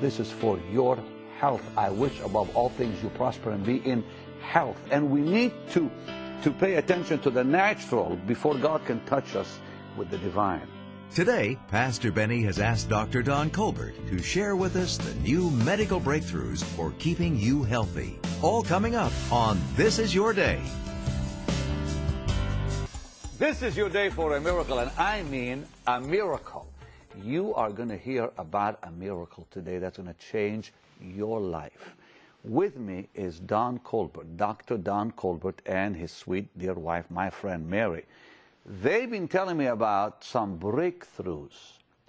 This is for your health. I wish above all things you prosper and be in health. And we need to pay attention to the natural before God can touch us with the divine. Today, Pastor Benny has asked Dr. Don Colbert to share with us the new medical breakthroughs for keeping you healthy. All coming up on This Is Your Day. This is your day for a miracle, and I mean a miracle. You are going to hear about a miracle today that's going to change your life. With me is Don Colbert, Dr. Don Colbert, and his sweet dear wife, my friend Mary. They've been telling me about some breakthroughs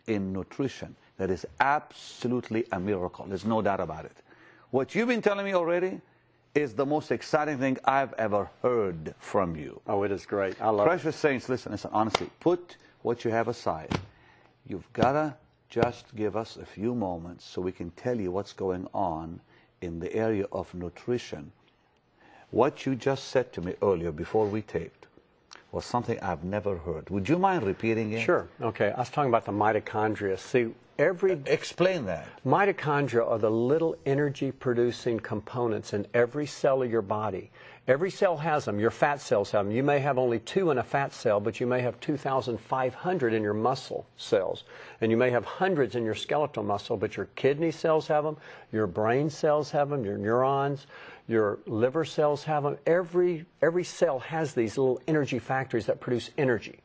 in nutrition that is absolutely a miracle. There's no doubt about it. What you've been telling me already is the most exciting thing I've ever heard from you. Oh, it is great. I love it. Precious saints, listen, honestly, put what you have aside. You've got to just give us a few moments so we can tell you what's going on in the area of nutrition. What you just said to me earlier before we taped was something I've never heard. Would you mind repeating it? Sure. Okay. I was talking about the mitochondria. See, Explain that. Mitochondria are the little energy-producing components in every cell of your body. Every cell has them. Your fat cells have them. You may have only 2 in a fat cell, but you may have 2,500 in your muscle cells. And you may have hundreds in your skeletal muscle, but your kidney cells have them, your brain cells have them, your neurons, your liver cells have them. Every cell has these little energy factories that produce energy.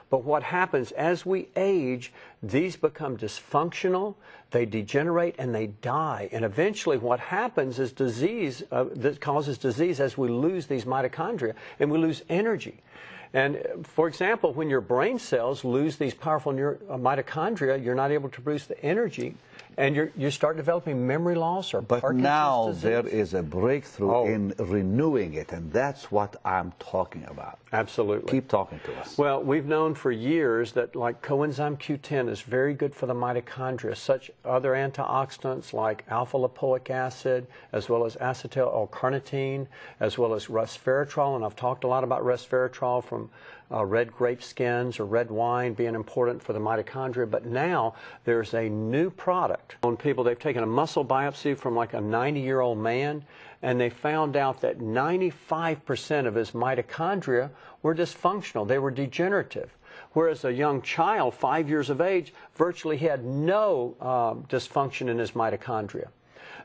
But what happens as we age, these become dysfunctional, they degenerate, and they die. And eventually what happens is disease, that causes disease as we lose these mitochondria and we lose energy. And for example, when your brain cells lose these powerful mitochondria, you're not able to produce the energy, and you start developing memory loss or Parkinson's now disease. There is a breakthrough in renewing it, and that's what I'm talking about. Absolutely. Keep talking to us. Well, we've known for years that like coenzyme Q10 is very good for the mitochondria. Such other antioxidants like alpha-lipoic acid, as well as acetyl L-carnitine, as well as resveratrol, and I've talked a lot about resveratrol from red grape skins or red wine being important for the mitochondria. But now there's a new product. On people, they've taken a muscle biopsy from like a 90-year-old man, and they found out that 95% of his mitochondria were dysfunctional. They were degenerative. Whereas a young child, 5 years of age, virtually had no dysfunction in his mitochondria.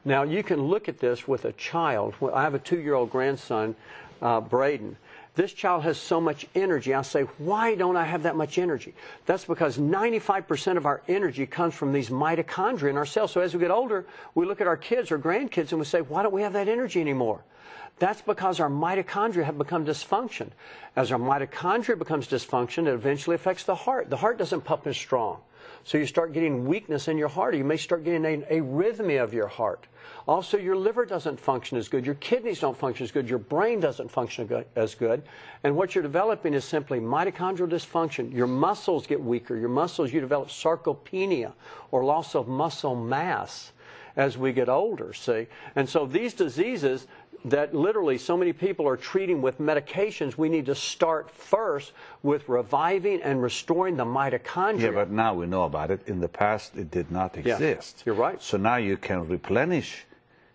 Now, you can look at this with a child. I have a 2-year-old grandson, Braden. This child has so much energy. I say, why don't I have that much energy? That's because 95% of our energy comes from these mitochondria in our cells. So as we get older, we look at our kids or grandkids and we say, why don't we have that energy anymore? That's because our mitochondria have become dysfunction. As our mitochondria becomes dysfunction, it eventually affects the heart. The heart doesn't pump as strong. So you start getting weakness in your heart. You may start getting an arrhythmia of your heart. Also, your liver doesn't function as good. Your kidneys don't function as good. Your brain doesn't function as good. And what you're developing is simply mitochondrial dysfunction. Your muscles get weaker. Your muscles, you develop sarcopenia or loss of muscle mass as we get older, see? And so these diseases that literally so many people are treating with medications, we need to start first with reviving and restoring the mitochondria. Yeah, but now we know about it. In the past, it did not exist. Yeah, you're right. So now you can replenish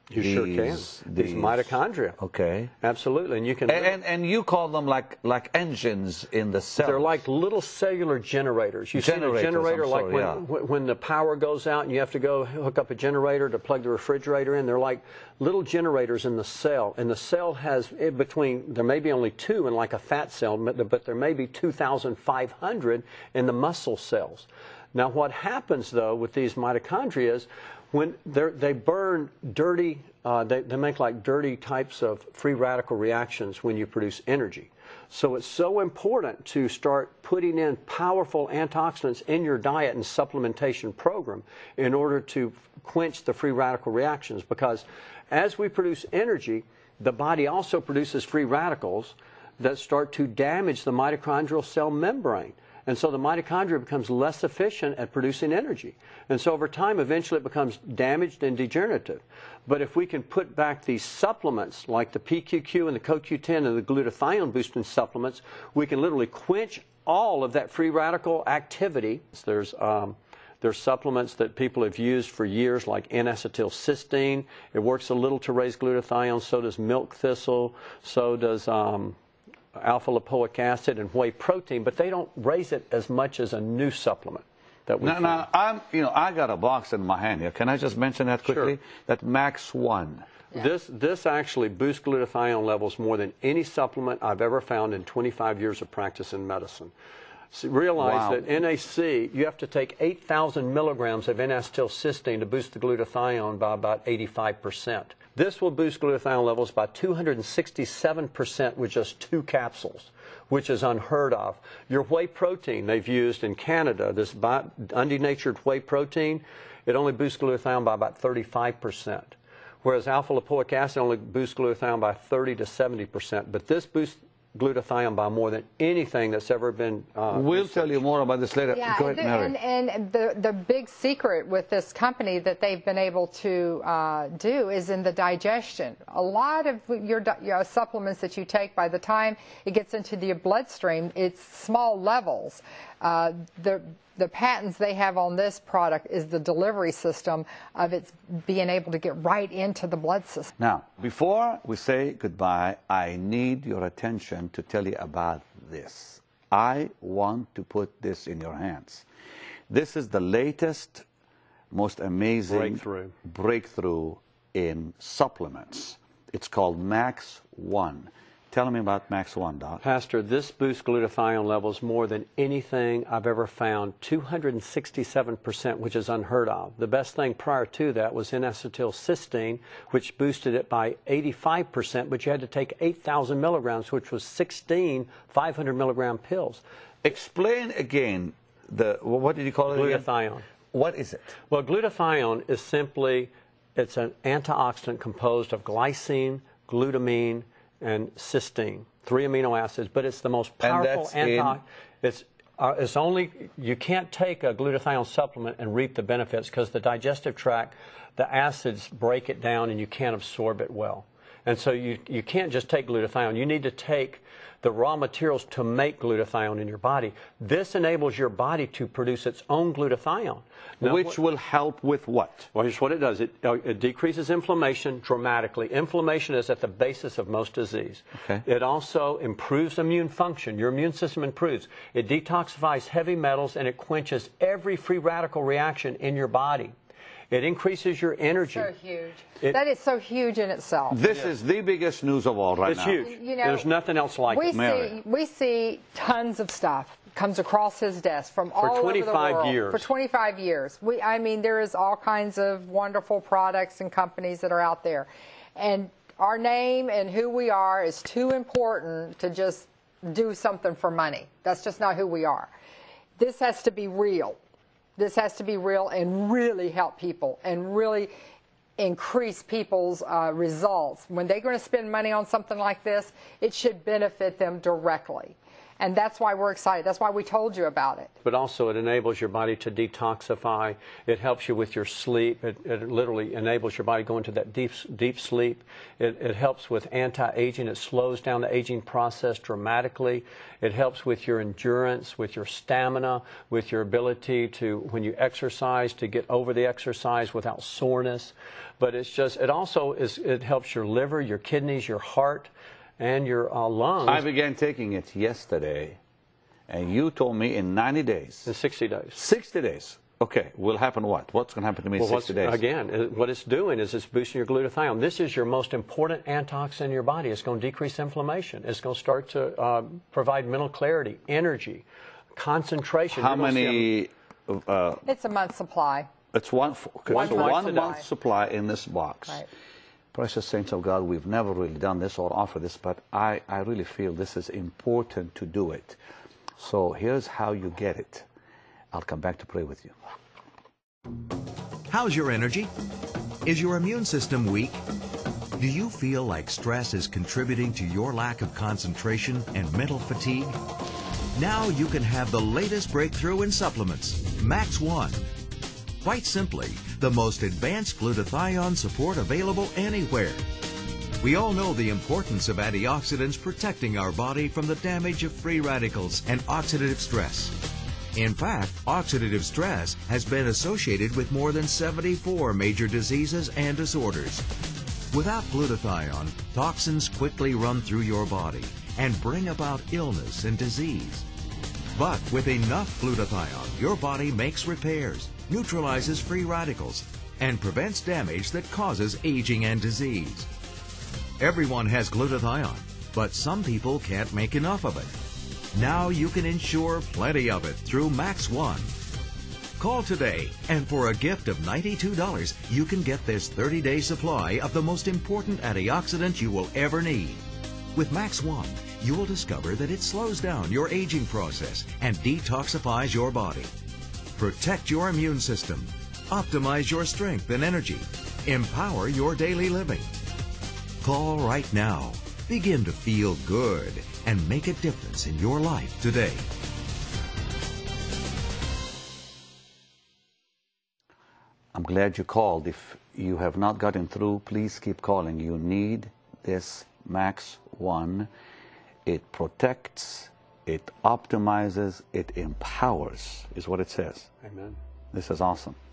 sure can. These mitochondria. Okay. Absolutely. And you can and you call them like engines in the cell. They're like little cellular generators. You see a generator like when the power goes out and you have to go hook up a generator to plug the refrigerator in. They're like little generators in the cell. And the cell has in between, there may be only 2 in like a fat cell, but there may be 2,500 in the muscle cells. Now what happens though with these mitochondria is when they burn dirty, they make like dirty types of free radical reactions when you produce energy. So it's so important to start putting in powerful antioxidants in your diet and supplementation program in order to quench the free radical reactions, because as we produce energy, the body also produces free radicals that start to damage the mitochondrial cell membrane. And so the mitochondria becomes less efficient at producing energy. And so over time, eventually it becomes damaged and degenerative. But if we can put back these supplements like the PQQ and the CoQ10 and the glutathione boosting supplements, we can literally quench all of that free radical activity. There's There's supplements that people have used for years, like N-acetylcysteine. It works a little to raise glutathione. So does milk thistle. So does alpha-lipoic acid and whey protein. But they don't raise it as much as a new supplement that we. Now, I got a box in my hand here. Can I just mention that quickly? Sure. That MaxOne. Yeah. This actually boosts glutathione levels more than any supplement I've ever found in 25 years of practice in medicine. So realize that NAC, you have to take 8,000 milligrams of N-acetylcysteine to boost the glutathione by about 85%. This will boost glutathione levels by 267% with just 2 capsules, which is unheard of. Your whey protein they've used in Canada, this undenatured whey protein, it only boosts glutathione by about 35%. Whereas alpha-lipoic acid only boosts glutathione by 30 to 70%. But this boosts glutathione by more than anything that's ever been We'll researched. tell you more about this later. Yeah, Go ahead, Mary. and the big secret with this company that they've been able to do is in the digestion. A lot of your supplements that you take, by the time it gets into the bloodstream, it's small levels. The patents they have on this product is the delivery system of its being able to get right into the blood system. Now, before we say goodbye, I need your attention to tell you about this. I want to put this in your hands. This is the latest, most amazing breakthrough in supplements. It's called MaxOne. Tell me about MaxOne, Doc. Pastor, this boosts glutathione levels more than anything I've ever found, 267%, which is unheard of. The best thing prior to that was N-acetylcysteine, which boosted it by 85%, but you had to take 8,000 milligrams, which was 16 500-milligram pills. Explain again, what did you call it Glutathione. again? What is it? Well, glutathione is simply, it's an antioxidant composed of glycine, glutamine, and cysteine, 3 amino acids, but it's the most powerful it's only, you can't take a glutathione supplement and reap the benefits because the digestive tract, the acids break it down and you can't absorb it well. And so you can't just take glutathione. You need to take the raw materials to make glutathione in your body. This enables your body to produce its own glutathione. Now, which will help with what? Well, here's what it does. It decreases inflammation dramatically. Inflammation is at the basis of most disease. Okay. It also improves immune function. Your immune system improves. It detoxifies heavy metals, and it quenches every free radical reaction in your body. It increases your energy. So huge. That is so huge in itself. This is the biggest news of all right now. It's huge. You know, there's nothing else like it. We see tons of stuff comes across his desk from all over the world. For 25 years. For 25 years. I mean, there is all kinds of wonderful products and companies that are out there. And our name and who we are is too important to just do something for money. That's just not who we are. This has to be real. This has to be real and really help people and really increase people's results. When they're going to spend money on something like this, it should benefit them directly. And that's why we're excited. That's why we told you about it. But also it enables your body to detoxify. It helps you with your sleep. It literally enables your body to go into that deep sleep. It helps with anti-aging. It slows down the aging process dramatically. It helps with your endurance, with your stamina, with your ability to, when you exercise, to get over the exercise without soreness. But it's just, it also it helps your liver, your kidneys, your heart, and your lungs. I began taking it yesterday, and you told me in 90 days. In 60 days. 60 days. Okay, will happen what? What's going to happen to me in 60 days? Again, what it's doing is it's boosting your glutathione. This is your most important antioxidant in your body. It's going to decrease inflammation. It's going to start to provide mental clarity, energy, concentration. How many? It's a month's supply. It's one month supply in this box. Right. Precious saints of God, we've never really done this or offered this, but I really feel this is important to do it. So here's how you get it. I'll come back to pray with you. How's your energy? Is your immune system weak? Do you feel like stress is contributing to your lack of concentration and mental fatigue? Now you can have the latest breakthrough in supplements, MaxOne. Quite simply, the most advanced glutathione support available anywhere. We all know the importance of antioxidants protecting our body from the damage of free radicals and oxidative stress. In fact, oxidative stress has been associated with more than 74 major diseases and disorders. Without glutathione, toxins quickly run through your body and bring about illness and disease. But with enough glutathione, your body makes repairs, neutralizes free radicals, and prevents damage that causes aging and disease. Everyone has glutathione, but some people can't make enough of it. Now you can ensure plenty of it through MaxOne. Call today, and for a gift of $92, you can get this 30-day supply of the most important antioxidant you will ever need. With MaxOne, you will discover that it slows down your aging process and detoxifies your body. Protect your immune system, optimize your strength and energy, empower your daily living. Call right now. Begin to feel good and make a difference in your life today. I'm glad you called. If you have not gotten through, please keep calling. You need this MaxOne. It protects, it optimizes, it empowers, is what it says. Amen. This is awesome.